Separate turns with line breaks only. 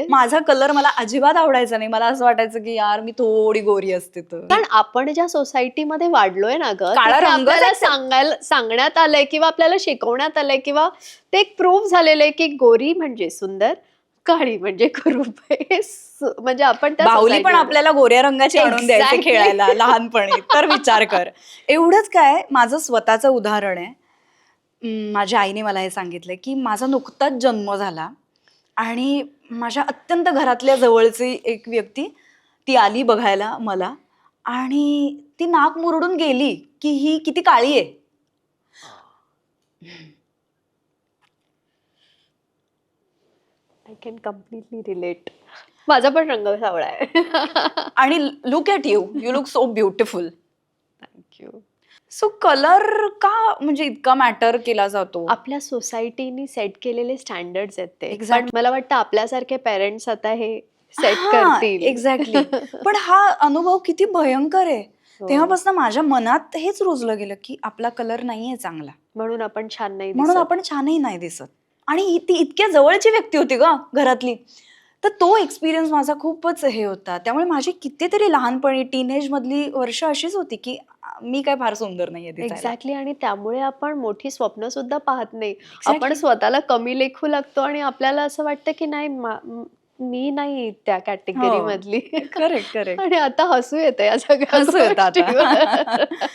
माझा कलर मला अजिबात आवडायचा नाही. मला असं वाटायचं की यार मी थोडी गोरी असते तर.
कारण आपण ज्या सोसायटीमध्ये वाढलोय ना ग,
काळा
तिथे
रंगच
आपल्याला सांगण्यात आलंय किंवा आपल्याला शिकवण्यात आलंय किंवा ते एक प्रूव्ह झालेलं आहे की गोरी म्हणजे सुंदर, काळी म्हणजे कुरूप. म्हणजे आपण त्या
बाहुली पण
society मध्ये-
आपल्याला गोऱ्या रंगाची आणून द्यायचे
Exactly.
खेळायला लहानपणी. तर विचार कर. एवढंच काय, माझं स्वतःचं उदाहरण आहे. माझ्या आईने मला हे सांगितलंय की माझा नुकताच जन्म झाला आणि माझ्या अत्यंत घरातल्या जवळची एक व्यक्ती ती आली बघायला मला आणि ती नाक मुरडून गेली की ही किती काळी आहे.
I can completely relate. माझा पण रंग सावळा आहे.
आणि look at you, you look so beautiful.
Thank you.
So colour का म्हणजे इतका मॅटर केला जातो?
आपल्या सोसायटीनी सेट केलेले स्टँडर्ड्स आहेत ते.
Exactly.
पण मला वाटतं आपल्यासारखे पेरेंट्स आता हे सेट करतील.
एक्झॅक्टली. पण हा अनुभव किती भयंकर आहे.
हो.
तेव्हापासून माझ्या मनात हेच रुजलं गेलं की आपला कलर नाहीये चांगला,
म्हणून आपण छान नाही
म्हणून
दिसत.
आपण छानही नाही दिसत. आणि ती इतक्या जवळची व्यक्ती होती ग घरातली. तर तो एक्सपिरियन्स माझा खूपच हे होता. त्यामुळे माझी कितीतरी लहानपणी टीनेज मधली वर्ष अशीच होती की मी काय फार सुंदर नाहीये दिसायला.
एक्झॅक्टली. आणि त्यामुळे आपण मोठी स्वप्न सुद्धा पाहत नाही. आपण स्वतःला कमी लेखू लागतो आणि आपल्याला असं वाटतं की नाही मी नाही त्या कॅटेगरी
हो.
मधली.
Correct correct.
आणि आता हसू येतं या सगळ्या
हसू येतं आता.
गोष्टीवर.